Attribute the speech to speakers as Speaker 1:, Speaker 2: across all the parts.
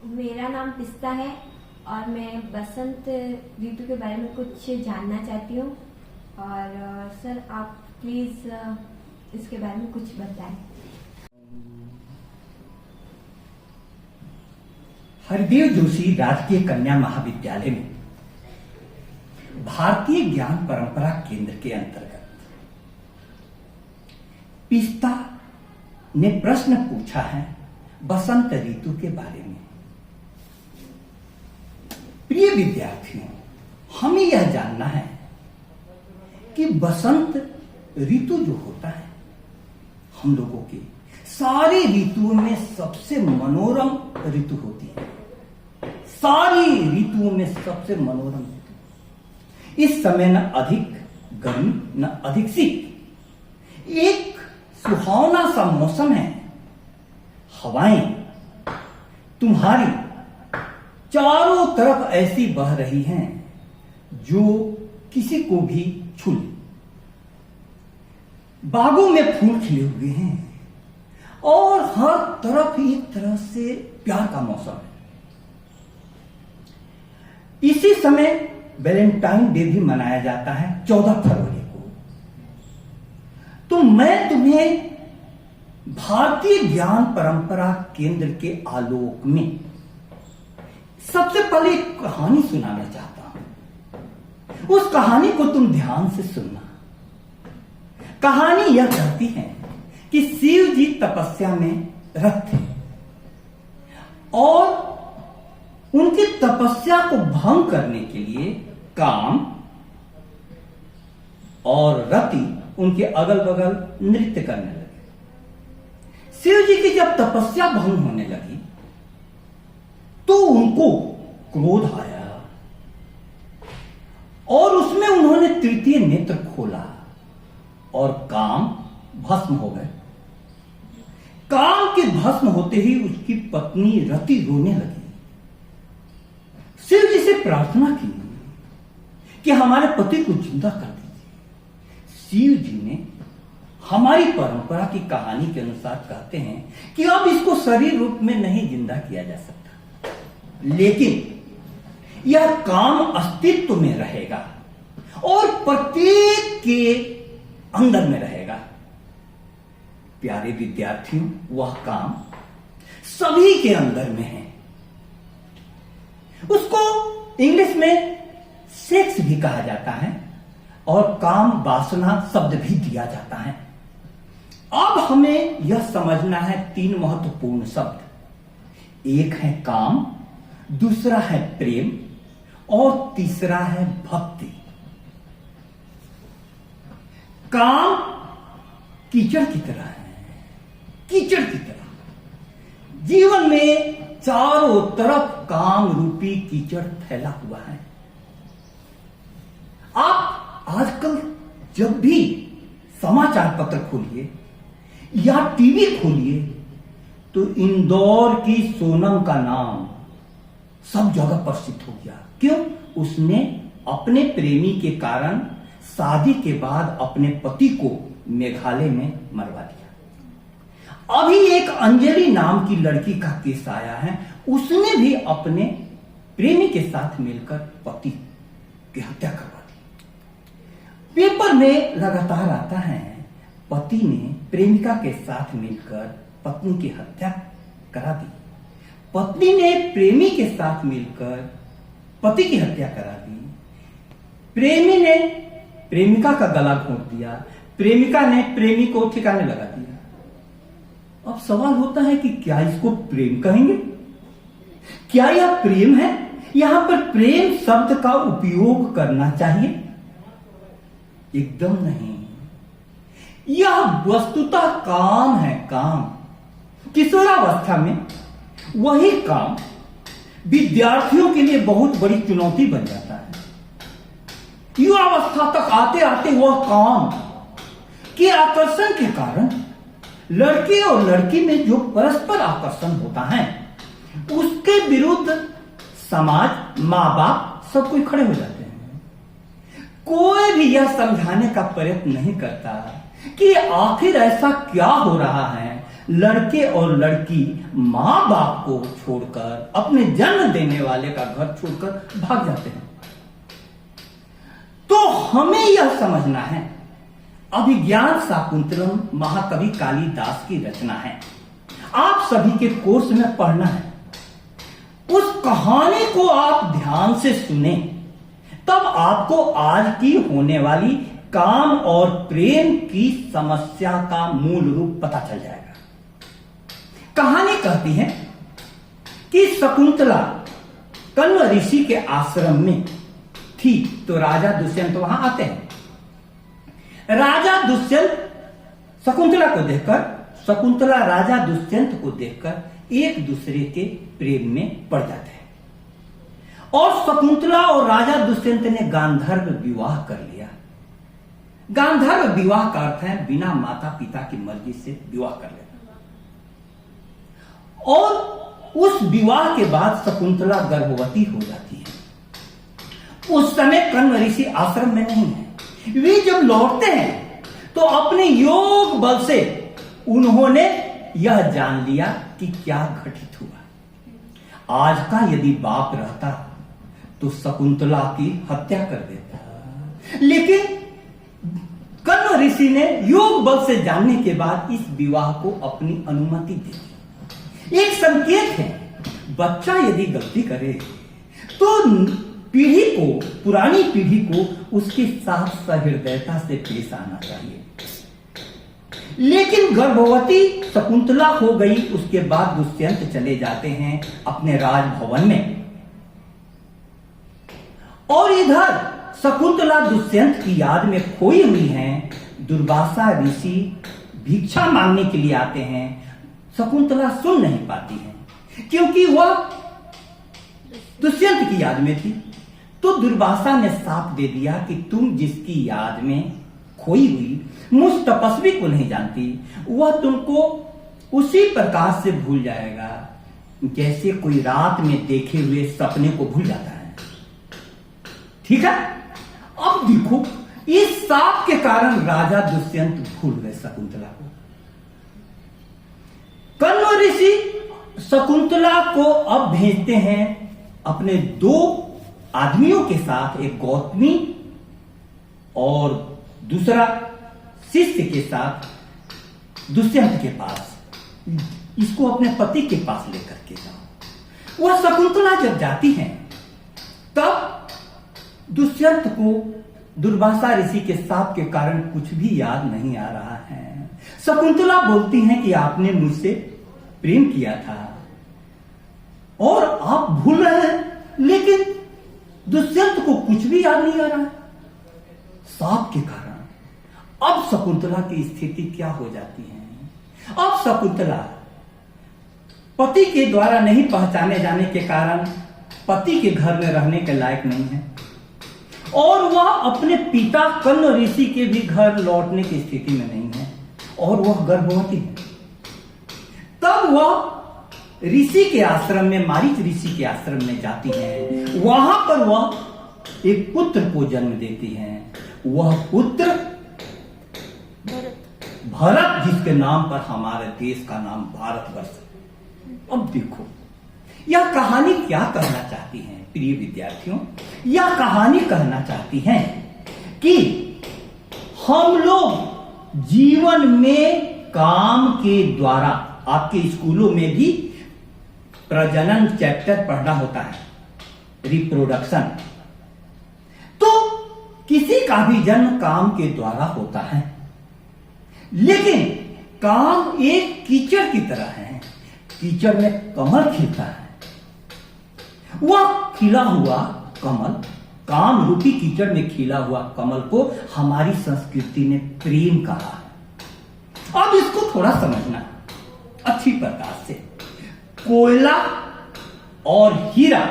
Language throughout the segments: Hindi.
Speaker 1: मेरा नाम पिस्ता है और मैं बसंत ऋतु के बारे में कुछ जानना चाहती हूँ। और सर आप प्लीज इसके बारे में कुछ बताएं।
Speaker 2: हरदेव जोशी राजकीय कन्या महाविद्यालय में भारतीय ज्ञान परंपरा केंद्र के अंतर्गत पिस्ता ने प्रश्न पूछा है बसंत ऋतु के बारे में। प्रिय विद्यार्थियों, हमें यह जानना है कि बसंत ऋतु जो होता है हम लोगों की सारी ऋतुओं में सबसे मनोरम ऋतु होती है। सारी ऋतुओं में सबसे मनोरम ऋतु। इस समय न अधिक गर्मी न अधिक शीत, एक सुहावना सा मौसम है। हवाएं तुम्हारी चारों तरफ ऐसी बह रही हैं जो किसी को भी छू ले। बागों में फूल खिले हुए हैं और हर तरफ एक तरह से प्यार का मौसम है। इसी समय वैलेंटाइन डे भी मनाया जाता है 14 फरवरी को। तो मैं तुम्हें भारतीय ज्ञान परंपरा केंद्र के आलोक में सबसे पहले एक कहानी सुनाना चाहता हूं। उस कहानी को तुम ध्यान से सुनना। कहानी यह कहती है कि शिव जी तपस्या में रत थे और उनकी तपस्या को भंग करने के लिए काम और रति उनके अगल बगल नृत्य करने लगे। शिव जी की जब तपस्या भंग होने लगी तो उनको क्रोध आया और उसमें उन्होंने तृतीय नेत्र खोला और काम भस्म हो गए। काम के भस्म होते ही उसकी पत्नी रति रोने लगी। शिव जी से प्रार्थना की कि हमारे पति को जिंदा कर दीजिए। शिव जी ने हमारी परंपरा की कहानी के अनुसार कहते हैं कि अब इसको शरीर रूप में नहीं जिंदा किया जा सकता, लेकिन यह काम अस्तित्व में रहेगा और प्रत्येक के अंदर में रहेगा। प्यारे विद्यार्थियों, वह काम सभी के अंदर में है। उसको इंग्लिश में सेक्स भी कहा जाता है और काम वासना शब्द भी दिया जाता है। अब हमें यह समझना है 3 महत्वपूर्ण शब्द। एक है काम, दूसरा है प्रेम और तीसरा है भक्ति। काम कीचड़ की तरह है, कीचड़ की तरह। जीवन में चारों तरफ काम रूपी कीचड़ फैला हुआ है। आप आजकल जब भी समाचार पत्र खोलिए या टीवी खोलिए तो इंदौर की सोनम का नाम सब जगह प्रसिद्ध हो गया। क्यों? उसने अपने प्रेमी के कारण शादी के बाद अपने पति को मेघालय में मरवा दिया। अभी एक अंजलि नाम की लड़की का केस आया है। उसने भी अपने प्रेमी के साथ मिलकर पति की हत्या करवा दी। पेपर में लगातार आता है पति ने प्रेमिका के साथ मिलकर पत्नी की हत्या करा दी, पत्नी ने प्रेमी के साथ मिलकर पति की हत्या करा दी, प्रेमी ने प्रेमिका का गला घोंट दिया, प्रेमिका ने प्रेमी को ठिकाने लगा दिया। अब सवाल होता है कि क्या इसको प्रेम कहेंगे? क्या यह प्रेम है? यहां पर प्रेम शब्द का उपयोग करना चाहिए? एकदम नहीं। यह वस्तुतः काम है, काम। किशोरावस्था में वही काम विद्यार्थियों के लिए बहुत बड़ी चुनौती बन जाता है। युवावस्था तक आते आते वह काम के आकर्षण के कारण लड़के और लड़की में जो परस्पर आकर्षण होता है उसके विरुद्ध समाज, माँ बाप सब कोई खड़े हो जाते हैं। कोई भी यह समझाने का प्रयत्न नहीं करता कि आखिर ऐसा क्या हो रहा है लड़के और लड़की मां बाप को छोड़कर, अपने जन्म देने वाले का घर छोड़कर भाग जाते हैं। तो हमें यह समझना है, अभिज्ञान शाकुंतलम महाकवि कालिदास की रचना है, आप सभी के कोर्स में पढ़ना है। उस कहानी को आप ध्यान से सुने, तब आपको आज की होने वाली काम और प्रेम की समस्या का मूल रूप पता चल जाएगा। कहानी कहती है कि शकुंतला कण्व ऋषि के आश्रम में थी, तो राजा दुष्यंत वहां आते हैं। राजा दुष्यंत शकुंतला को देखकर, शकुंतला राजा दुष्यंत को देखकर एक दूसरे के प्रेम में पड़ जाते हैं और शकुंतला और राजा दुष्यंत ने गांधर्व विवाह कर लिया। गांधर्व विवाह का अर्थ है बिना माता पिता की मर्जी से विवाह कर लेना। और उस विवाह के बाद शकुंतला गर्भवती हो जाती है। उस समय कण्व ऋषि आश्रम में नहीं है। वे जब लौटते हैं तो अपने योग बल से उन्होंने यह जान लिया कि क्या घटित हुआ। आज का यदि बाप रहता तो शकुंतला की हत्या कर देता, लेकिन कण्व ऋषि ने योग बल से जानने के बाद इस विवाह को अपनी अनुमति दे दी। एक संकेत है, बच्चा यदि गलती करे तो पीढ़ी को, पुरानी पीढ़ी को उसके साथ सहृदयता से पेश आना चाहिए। लेकिन गर्भवती शकुंतला हो गई, उसके बाद दुष्यंत चले जाते हैं अपने राजभवन में, और इधर शकुंतला दुष्यंत की याद में खोई हुई हैं। दुर्वासा ऋषि भिक्षा मांगने के लिए आते हैं। शकुंतला सुन नहीं पाती है क्योंकि वह दुष्यंत की याद में थी। तो दुर्वासा ने साफ दे दिया कि तुम जिसकी याद में खोई हुई मुझ तपस्वी को नहीं जानती, वह तुमको उसी प्रकार से भूल जाएगा जैसे कोई रात में देखे हुए सपने को भूल जाता है। ठीक है, अब देखो, इस साप के कारण राजा दुष्यंत भूल गए शकुंतला को। कण्व ऋषि शकुंतला को अब भेजते हैं अपने दो आदमियों के साथ, एक गौतमी और दूसरा शिष्य के साथ दुष्यंत के पास। इसको अपने पति के पास लेकर के जाओ। वह शकुंतला जब जाती हैं तब दुष्यंत को दुर्वासा ऋषि के शाप के कारण कुछ भी याद नहीं आ रहा है। शकुंतला बोलती हैं कि आपने मुझसे प्रेम किया था और आप भूल रहे हैं, लेकिन दुष्यंत को कुछ भी याद नहीं आ रहा है शाप के कारण। अब शकुंतला की स्थिति क्या हो जाती है? अब शकुंतला पति के द्वारा नहीं पहचाने जाने के कारण पति के घर में रहने के लायक नहीं है और वह अपने पिता कण्व ऋषि के भी घर लौटने की स्थिति में नहीं है और वह गर्भवती है। तब वह ऋषि के आश्रम में, मारीच ऋषि के आश्रम में जाती है। वहां पर वह एक पुत्र को जन्म देती है। वह पुत्र भरत, जिसके नाम पर हमारे देश का नाम भारतवर्ष। अब देखो, यह कहानी क्या कहना चाहती है प्रिय विद्यार्थियों? यह कहानी कहना चाहती है कि हम लोग जीवन में काम के द्वारा, आपके स्कूलों में भी प्रजनन चैप्टर पढ़ना होता है, रिप्रोडक्शन। तो किसी का भी जन्म काम के द्वारा होता है, लेकिन काम एक कीचड़ की तरह है। कीचड़ में कमल खिलता है। वह खिला हुआ कमल, काम रूपी कीचड़ में खिला हुआ कमल को हमारी संस्कृति ने प्रेम कहा है। अब इसको थोड़ा समझना अच्छी प्रकार से। कोयला और हीरा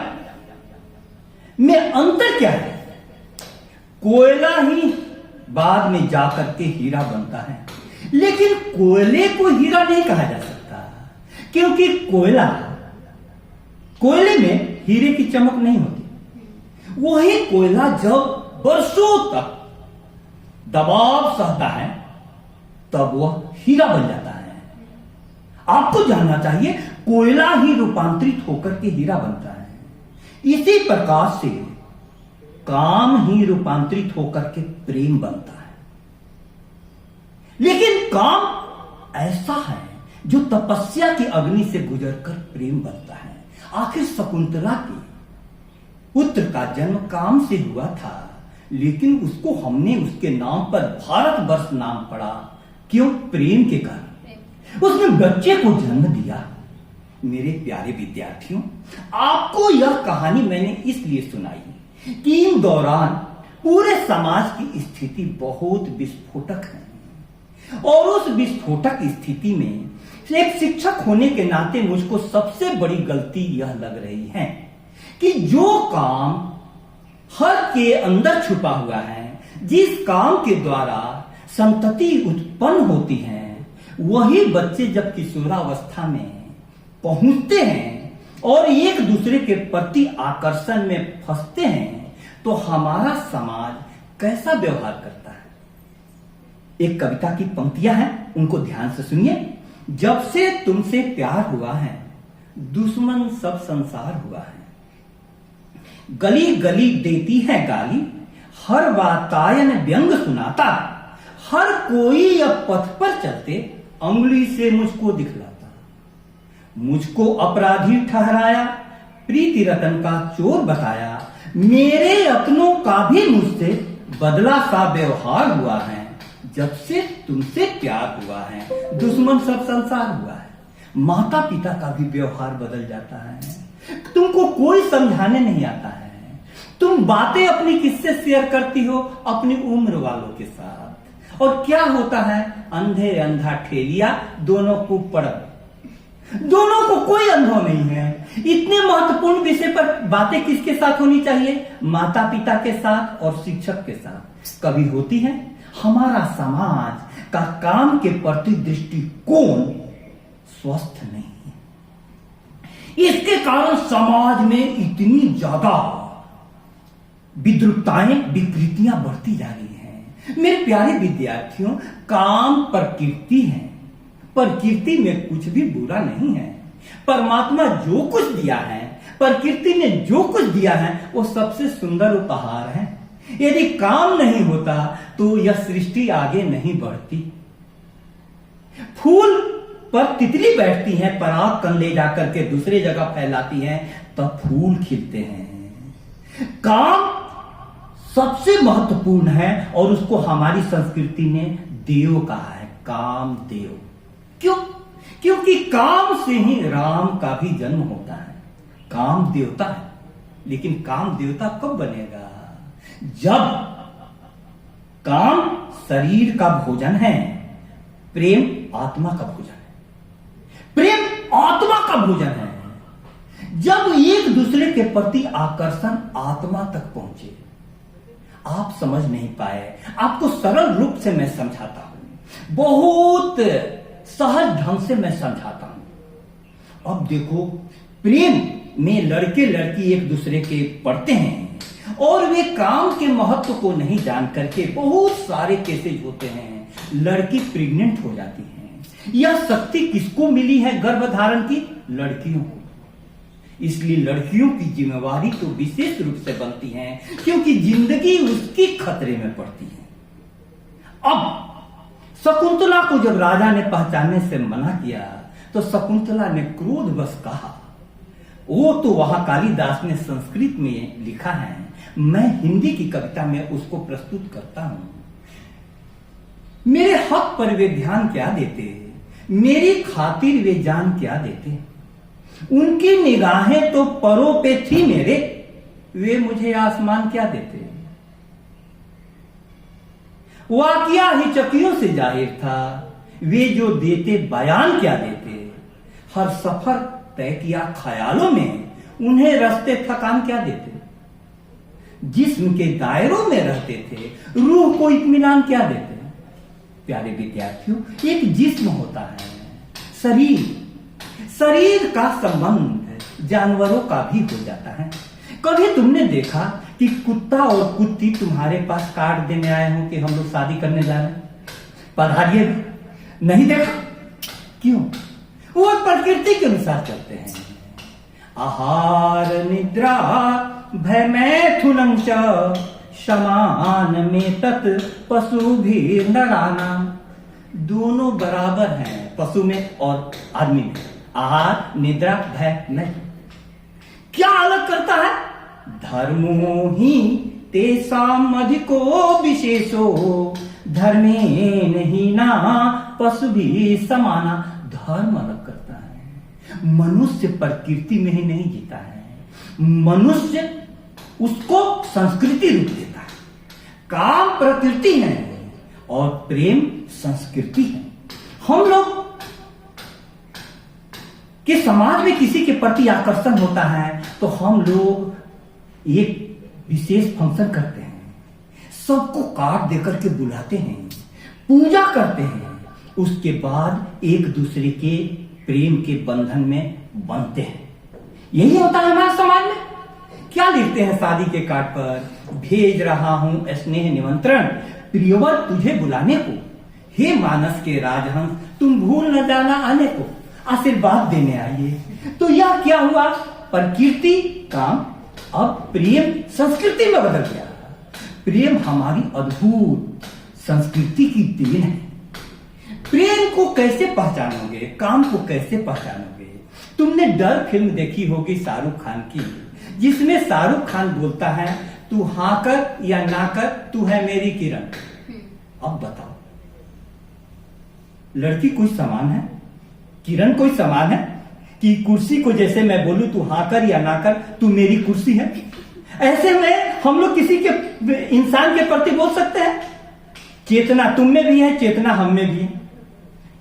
Speaker 2: में अंतर क्या है? कोयला ही बाद में जाकर के हीरा बनता है, लेकिन कोयले को हीरा नहीं कहा जा सकता, क्योंकि कोयले में हीरे की चमक नहीं होती। वही कोयला जब बरसों तक दबाव सहता है तब वह हीरा बन जाता है। आपको जानना चाहिए, कोयला ही रूपांतरित होकर के हीरा बनता है। इसी प्रकार से काम ही रूपांतरित होकर के प्रेम बनता है। लेकिन काम ऐसा है जो तपस्या की अग्नि से गुजरकर प्रेम बनता है। आखिर शकुंतला के पुत्र का जन्म काम से हुआ था, लेकिन उसको हमने उसके नाम पर भारतवर्ष नाम पड़ा। क्यों? प्रेम के कारण उसने बच्चे को जन्म दिया। मेरे प्यारे विद्यार्थियों, आपको यह कहानी मैंने इसलिए सुनाई कि इन दौरान पूरे समाज की स्थिति बहुत विस्फोटक है, और उस विस्फोटक स्थिति में एक शिक्षक होने के नाते मुझको सबसे बड़ी गलती यह लग रही है कि जो काम हर के अंदर छुपा हुआ है, जिस काम के द्वारा संतति उत्पन्न होती है, वही बच्चे जब किशोरावस्था में पहुंचते हैं और एक दूसरे के प्रति आकर्षण में फंसते हैं, तो हमारा समाज कैसा व्यवहार करता है। एक कविता की पंक्तियां हैं, उनको ध्यान से सुनिए। जब से तुमसे प्यार हुआ है, दुश्मन सब संसार हुआ है। गली गली देती है गाली, हर वातायन व्यंग सुनाता। हर कोई अब पथ पर चलते अंगुली से मुझको दिखलाता। मुझको अपराधी ठहराया, प्रीति रतन का चोर बताया। मेरे अपनों का भी मुझसे बदला सा व्यवहार हुआ है। जब से तुमसे प्यार हुआ है, दुश्मन सब संसार हुआ है। माता पिता का भी व्यवहार बदल जाता है। तुमको कोई समझाने नहीं आता है। तुम बातें अपनी किससे शेयर करती हो? अपनी उम्र वालों के साथ। और क्या होता है? अंधे अंधा ठेलिया, दोनों को पड़ब। दोनों को कोई अनुभव नहीं है। इतने महत्वपूर्ण विषय पर बातें किसके साथ होनी चाहिए? माता पिता के साथ और शिक्षक के साथ। कभी होती है? हमारा समाज का काम के प्रति दृष्टिकोण स्वस्थ नहीं है। इसके कारण समाज में इतनी ज्यादा विद्रुपताएं, विकृतियां बढ़ती जा रही हैं। मेरे प्यारे विद्यार्थियों, काम प्रकृति है। प्रकृति में कुछ भी बुरा नहीं है। परमात्मा जो कुछ दिया है, प्रकृति ने जो कुछ दिया है, वो सबसे सुंदर उपहार है। यदि काम नहीं होता तो यह सृष्टि आगे नहीं बढ़ती। फूल पर तितली बैठती है, पराग कण ले जाकर के दूसरे जगह फैलाती है, तब फूल खिलते हैं। काम सबसे महत्वपूर्ण है और उसको हमारी संस्कृति ने देव कहा है, काम देव। क्यों? क्योंकि काम से ही राम का भी जन्म होता है। काम देवता है, लेकिन काम देवता कब बनेगा? जब काम शरीर का भोजन है, प्रेम आत्मा का भोजन है। प्रेम आत्मा का भोजन है। जब एक दूसरे के प्रति आकर्षण आत्मा तक पहुंचे। आप समझ नहीं पाए, आपको सरल रूप से मैं समझाता हूं, बहुत सहज ढंग से मैं समझाता हूं। अब देखो, प्रेम में लड़के लड़की एक दूसरे के पढ़ते हैं और वे काम के महत्व को नहीं जान करके बहुत सारे केसेज होते हैं। लड़की प्रेग्नेंट हो जाती है। यह शक्ति किसको मिली है गर्भ धारण की? लड़कियों को। इसलिए लड़कियों की जिम्मेवारी तो विशेष रूप से बनती है, क्योंकि जिंदगी उसकी खतरे में पड़ती है। अब शकुंतला को जब राजा ने पहचानने से मना किया, तो शकुंतला ने क्रोधवश कहा। वो तो वहां कालिदास ने संस्कृत में लिखा है, मैं हिंदी की कविता में उसको प्रस्तुत करता हूं। मेरे हक पर वे ध्यान क्या देते, मेरी खातिर वे जान क्या देते। उनकी निगाहें तो परों पे थी मेरे, वे मुझे आसमान क्या देते। वाकिया ही चकियों से जाहिर था, वे जो देते बयान क्या देते। हर सफर तय किया ख्यालों में, उन्हें रास्ते थकान क्या देते। जिस्म के दायरों में रहते थे, रूह को इत्मीनान क्या देते। प्यारे विद्यार्थियों, एक जिस्म होता है, शरीर। शरीर का संबंध जानवरों का भी हो जाता है। कभी तुमने देखा कि कुत्ता और कुत्ती तुम्हारे पास कार्ड देने आए हो कि हम लोग शादी करने जा रहे हैं, पधारिए? नहीं देखा। क्यों? वो प्रकृति के अनुसार चलते हैं। आहार निद्रा भय मैथुनम च समान में तत् पशु भी नराना। दोनों बराबर हैं पशु में और आदमी में। आहार निद्रा भय मैथुन। क्या अलग करता है? धर्मो ही तेसाम अधिको विशेषो धर्मेन ही ना पशु भी समाना। धर्म अलग करता है। मनुष्य प्रकृति में ही नहीं जीता है, मनुष्य उसको संस्कृति रूप देता है। काम प्रकृति है और प्रेम संस्कृति है। हम लोग के समाज में किसी के प्रति आकर्षण होता है तो हम लोग एक विशेष फंक्शन करते हैं, सबको कार्ड देकर के बुलाते हैं, पूजा करते हैं, उसके बाद एक दूसरे के प्रेम के बंधन में बंधते हैं। यही होता है हमारे समाज में। क्या लिखते हैं शादी के कार्ड पर? भेज रहा हूं स्नेह निमंत्रण प्रियवर तुझे बुलाने को, हे मानस के राजहंस तुम भूल न जाना आने को, आशीर्वाद देने आइए। तो यह क्या हुआ? प्रकृति काम अब प्रेम संस्कृति में बदल गया। प्रेम हमारी अद्भुत संस्कृति की देन है। प्रेम को कैसे पहचानोगे? काम को कैसे पहचानोगे? तुमने डर फिल्म देखी होगी शाहरुख खान की, जिसमें शाहरुख खान बोलता है तू हाँ कर या ना कर, तू है मेरी किरण। अब बताओ, लड़की कोई समान है? किरण कोई समान है कि कुर्सी को जैसे मैं बोलूं तू हाँ कर या ना कर, तू मेरी कुर्सी है? ऐसे में हम लोग किसी के इंसान के प्रति बोल सकते हैं? चेतना तुम में भी है, चेतना हम में भी है।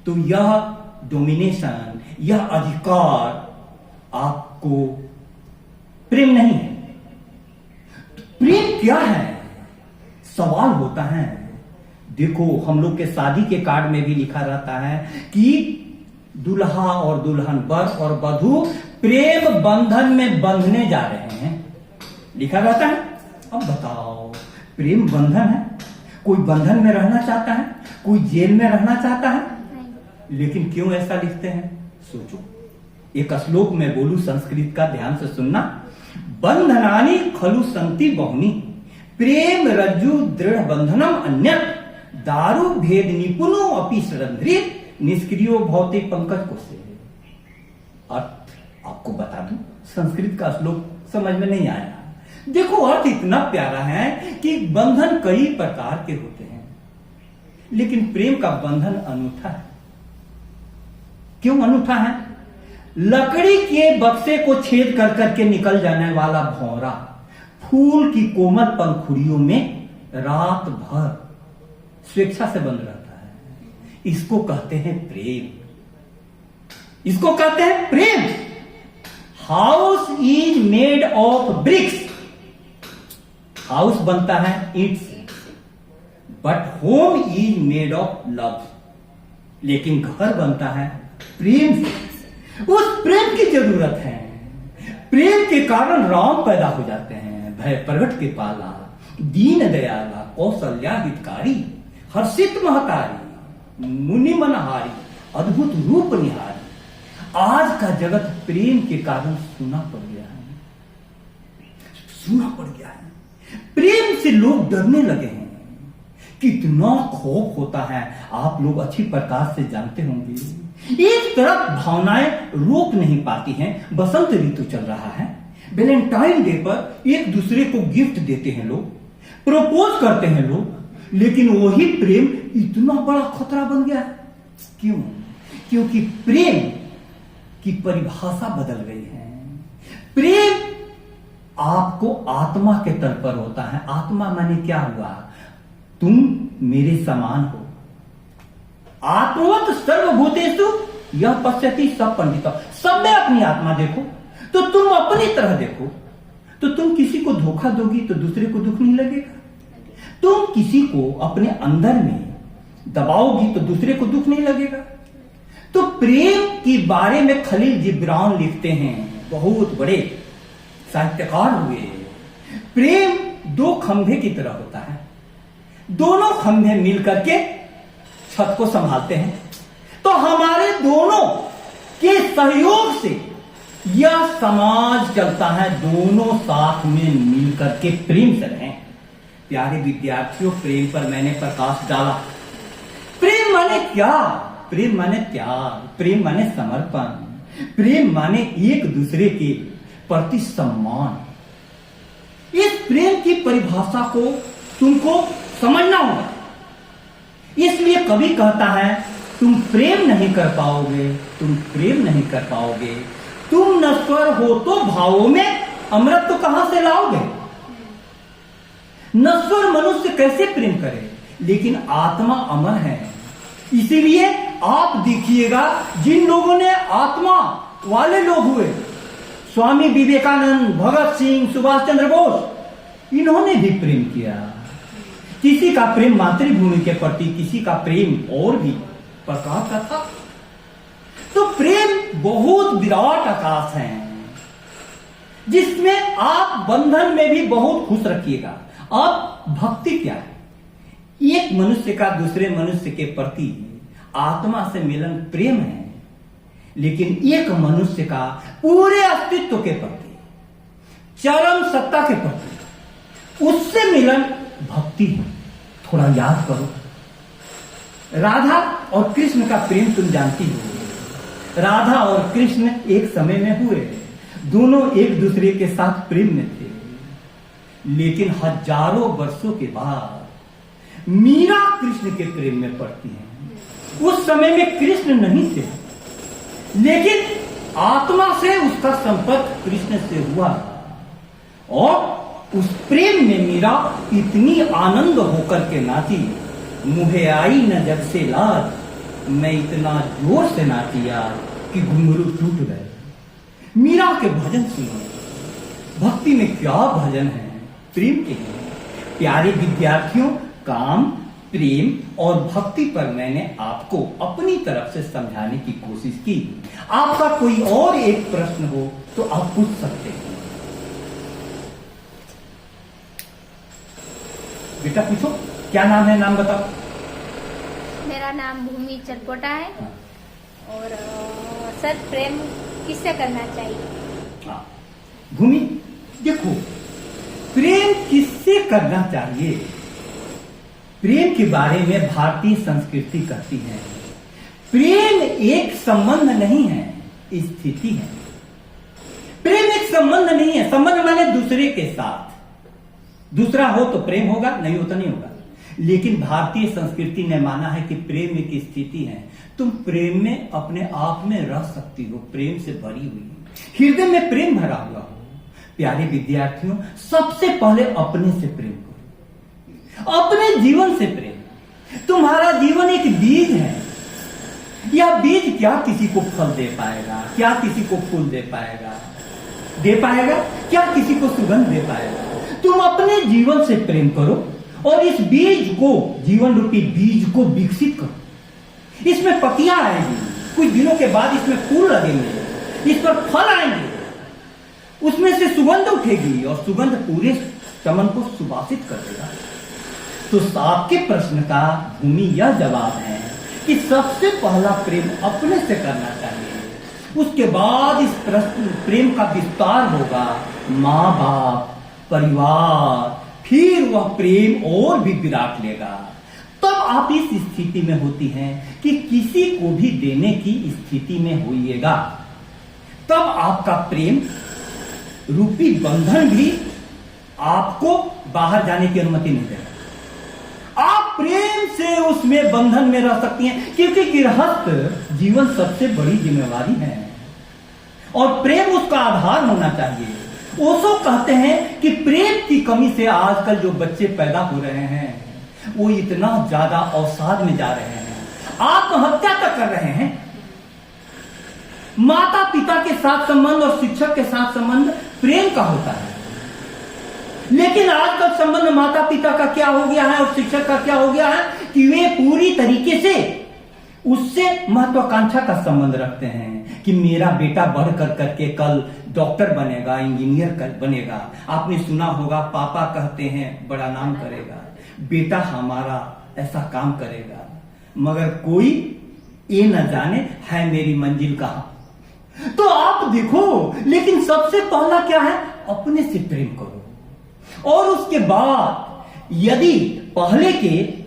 Speaker 2: तो यह डोमिनेशन, यह अधिकार आपको प्रेम नहीं है। प्रेम क्या है? सवाल होता है। देखो, हम लोग के शादी के कार्ड में भी लिखा रहता है कि दुल्हा और दुल्हन, वर और वधू प्रेम बंधन में बंधने जा रहे हैं, लिखा रहता है। अब बताओ, प्रेम बंधन है? कोई बंधन में रहना चाहता है? कोई जेल में रहना चाहता है? लेकिन क्यों ऐसा लिखते हैं? सोचो। एक श्लोक में बोलू संस्कृत का, ध्यान से सुनना। बंधनानि खलु संति बहुनी प्रेम रज्जु दृढ़ बंधनम अन्यत् दारु भेद निपुनो अपि सरंध्रित निष्क्रियो भौतिक पंकज को से। अर्थ आपको बता दूं, संस्कृत का श्लोक समझ में नहीं आया। देखो, अर्थ इतना प्यारा है कि बंधन कई प्रकार के होते हैं, लेकिन प्रेम का बंधन अनूठा है। क्यों अनूठा है? लकड़ी के बक्से को छेद कर करके निकल जाने वाला भौरा फूल की कोमल पंखुड़ियों में रात भर स्वेच्छा से बंद रहता है। इसको कहते हैं प्रेम। इसको कहते हैं प्रेम। House is made of bricks. House बनता है ईंट से, but home is made of love. लेकिन घर बनता है प्रेम से। उस प्रेम की जरूरत है। प्रेम के कारण राम पैदा हो जाते हैं। भय प्रगट के पाला, दीन दयाला, कौशल्या हितकारी, हर्षित महतारी, मुनि मनहारी, अद्भुत रूप निहारी। आज का जगत प्रेम के कारण सूना पड़ गया है। सूना पड़ गया है। प्रेम से लोग डरने लगे हैं। कितना खौफ होता है आप लोग अच्छी प्रकार से जानते होंगे। एक तरफ भावनाएं रोक नहीं पाती हैं। बसंत ऋतु चल रहा है, वैलेंटाइन डे पर एक दूसरे को गिफ्ट देते हैं लोग, प्रपोज करते हैं लोग, लेकिन वही प्रेम इतना बड़ा खतरा बन गया है। क्यों? क्योंकि प्रेम की परिभाषा बदल गई है। प्रेम आपको आत्मा के तल पर होता है। आत्मा माने क्या हुआ? तुम मेरे समान हो। आत्मवत सर्वभूतेषु यह पश्यति सब पंडित। सब में अपनी आत्मा देखो तो तुम अपनी तरह देखो। तो तुम किसी को धोखा दोगी तो दूसरे को दुख नहीं लगेगा। तुम किसी को अपने अंदर में दबाओगी तो दूसरे को दुख नहीं लगेगा। तो प्रेम के बारे में खलील जिब्रान लिखते हैं, बहुत बड़े साहित्यकार हुए। प्रेम दो खंभे की तरह होता है। दोनों खंभे मिलकर के छत को संभालते हैं। तो हमारे दोनों के सहयोग से यह समाज चलता है। दोनों साथ में मिलकर के प्रेम से रहें। प्यारे विद्यार्थियों, प्रेम पर मैंने प्रकाश डाला। प्रेम माने क्या? प्रेम माने त्याग, प्रेम माने समर्पण, प्रेम माने एक दूसरे के प्रति सम्मान। इस प्रेम की परिभाषा को तुमको समझना होगा। इसलिए कवि कहता है, तुम प्रेम नहीं कर पाओगे, तुम प्रेम नहीं कर पाओगे, तुम नश्वर हो तो भावों में अमृत तो कहां से लाओगे। नश्वर मनुष्य कैसे प्रेम करे, लेकिन आत्मा अमर है। इसीलिए आप देखिएगा, जिन लोगों ने आत्मा वाले लोग हुए, स्वामी विवेकानंद, भगत सिंह, सुभाष चंद्र बोस, इन्होंने भी प्रेम किया। किसी का प्रेम मातृभूमि के प्रति, किसी का प्रेम और भी प्रकार का था। तो प्रेम बहुत विराट आकाश है, जिसमें आप बंधन में भी बहुत खुश रखिएगा। अब भक्ति क्या है? एक मनुष्य का दूसरे मनुष्य के प्रति आत्मा से मिलन प्रेम है, लेकिन एक मनुष्य का पूरे अस्तित्व के प्रति, चरम सत्ता के प्रति, उससे मिलन भक्ति है। थोड़ा याद करो, राधा और कृष्ण का प्रेम तुम जानती हो। राधा और कृष्ण एक समय में हुए, दोनों एक दूसरे के साथ प्रेम में थे। लेकिन हजारों वर्षों के बाद मीरा कृष्ण के प्रेम में पड़ती है। उस समय में कृष्ण नहीं थे, लेकिन आत्मा से उसका संपर्क कृष्ण से हुआ, और उस प्रेम में मीरा इतनी आनंद होकर के नाची, मुझे आई न जब से लाज, मैं इतना जोर से नाची यार कि घुंघरू टूट गए। मीरा के भजन सुनो। भक्ति में क्या भजन है, प्रेम के हैं। प्यारे विद्यार्थियों, काम, प्रेम और भक्ति पर मैंने आपको अपनी तरफ से समझाने की कोशिश की। आपका कोई और एक प्रश्न हो तो आप पूछ सकते हैं। बेटा पूछो, क्या नाम है? नाम बताओ।
Speaker 3: मेरा नाम भूमि चरपोटा है। और सर, प्रेम किससे करना चाहिए?
Speaker 2: हाँ, भूमि देखो, प्रेम किससे करना चाहिए, प्रेम के बारे में भारतीय संस्कृति कहती है, प्रेम एक संबंध नहीं है, स्थिति है। प्रेम एक संबंध नहीं है। संबंध माने दूसरे के साथ, दूसरा हो तो प्रेम होगा, नहीं हो तो नहीं होगा। लेकिन भारतीय संस्कृति ने माना है कि प्रेम एक स्थिति है। तुम प्रेम में अपने आप में रह सकती हो, प्रेम से भरी हुई, हृदय में प्रेम भरा हुआ हो। प्यारे विद्यार्थियों, सबसे पहले अपने से प्रेम करो, अपने जीवन से प्रेम। तुम्हारा जीवन एक बीज है। यह बीज क्या किसी को फल दे पाएगा, क्या किसी को फूल दे पाएगा, क्या किसी को सुगंध दे पाएगा। तुम अपने जीवन से प्रेम करो और इस बीज को, जीवन रूपी बीज को विकसित करो। इसमें पत्तियां आएंगी, कुछ दिनों के बाद इसमें फूल लगेंगे, इस पर फल आएंगे, उसमें से सुगंध उठेगी और सुगंध पूरे चमन को सुवासित कर देगा। तो आपके प्रश्न का भूमि यह जवाब है कि सबसे पहला प्रेम अपने से करना चाहिए। उसके बाद इस प्रेम का विस्तार होगा, माँ बाप, परिवार, फिर वह प्रेम और भी विराट लेगा। तब आप इस स्थिति में होती हैं कि किसी को भी देने की स्थिति में होइएगा। तब आपका प्रेम रूपी बंधन भी आपको बाहर जाने की अनुमति नहीं देगा। आप प्रेम से उसमें बंधन में रह सकती हैं, क्योंकि गृहस्थ जीवन सबसे बड़ी जिम्मेवारी है और प्रेम उसका आधार होना चाहिए। ओशो कहते हैं कि प्रेम की कमी से आजकल जो बच्चे पैदा हो रहे हैं वो इतना ज्यादा अवसाद में जा रहे हैं, आत्महत्या तक कर रहे हैं। माता पिता के साथ संबंध और शिक्षक के साथ संबंध प्रेम का होता है, लेकिन आजकल संबंध माता पिता का क्या हो गया है और शिक्षक का क्या हो गया है कि वे पूरी तरीके से उससे महत्वाकांक्षा का संबंध रखते हैं कि मेरा बेटा बढ़ कर करके कल डॉक्टर बनेगा, इंजीनियर बनेगा। आपने सुना होगा, पापा कहते हैं बड़ा नाम करेगा, बेटा हमारा ऐसा काम करेगा, मगर कोई ये न जाने है मेरी मंजिल कहां। तो आप देखो, लेकिन सबसे पहला क्या है, अपने से प्रेम करो। और उसके बाद यदि पहले के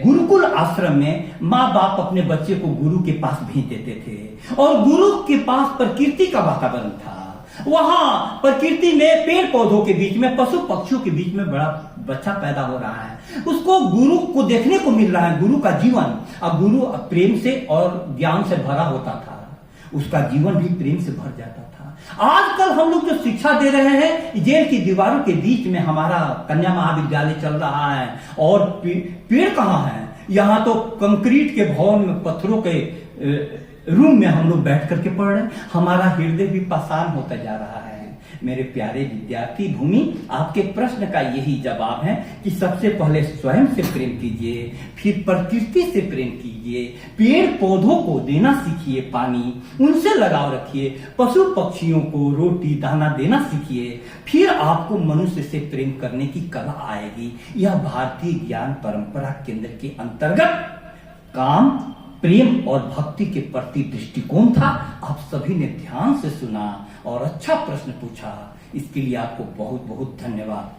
Speaker 2: गुरुकुल आश्रम में माँ बाप अपने बच्चे को गुरु के पास भेज देते थे और गुरु के पास प्रकृति का वातावरण था, वहां प्रकृति में पेड़ पौधों के बीच में, पशु पक्षियों के बीच में बड़ा बच्चा पैदा हो रहा है, उसको गुरु को देखने को मिल रहा है, गुरु का जीवन। अब गुरु प्रेम से और ज्ञान से भरा होता था, उसका जीवन भी प्रेम से भर जाता था। आजकल हम लोग जो शिक्षा दे रहे हैं, जेल की दीवारों के बीच में हमारा कन्या महाविद्यालय चल रहा है और पेड़ कहाँ है, यहाँ तो कंक्रीट के भवन में, पत्थरों के रूम में हम लोग बैठ करके पढ़ रहे हैं। हमारा हृदय भी पाषाण होता जा रहा है। मेरे प्यारे विद्यार्थी, भूमि, आपके प्रश्न का यही जवाब है कि सबसे पहले स्वयं से प्रेम कीजिए, फिर प्रकृति से प्रेम कीजिए, पेड़ पौधों को देना सीखिए, पानी उनसे लगाव रखिए, पशु पक्षियों को रोटी दाना देना सीखिए, फिर आपको मनुष्य से प्रेम करने की कला आएगी। यह भारतीय ज्ञान परंपरा केंद्र के अंतर्गत काम, प्रेम और भक्ति के प्रति दृष्टिकोण था। आप सभी ने ध्यान से सुना और अच्छा प्रश्न पूछा, इसके लिए आपको बहुत बहुत धन्यवाद।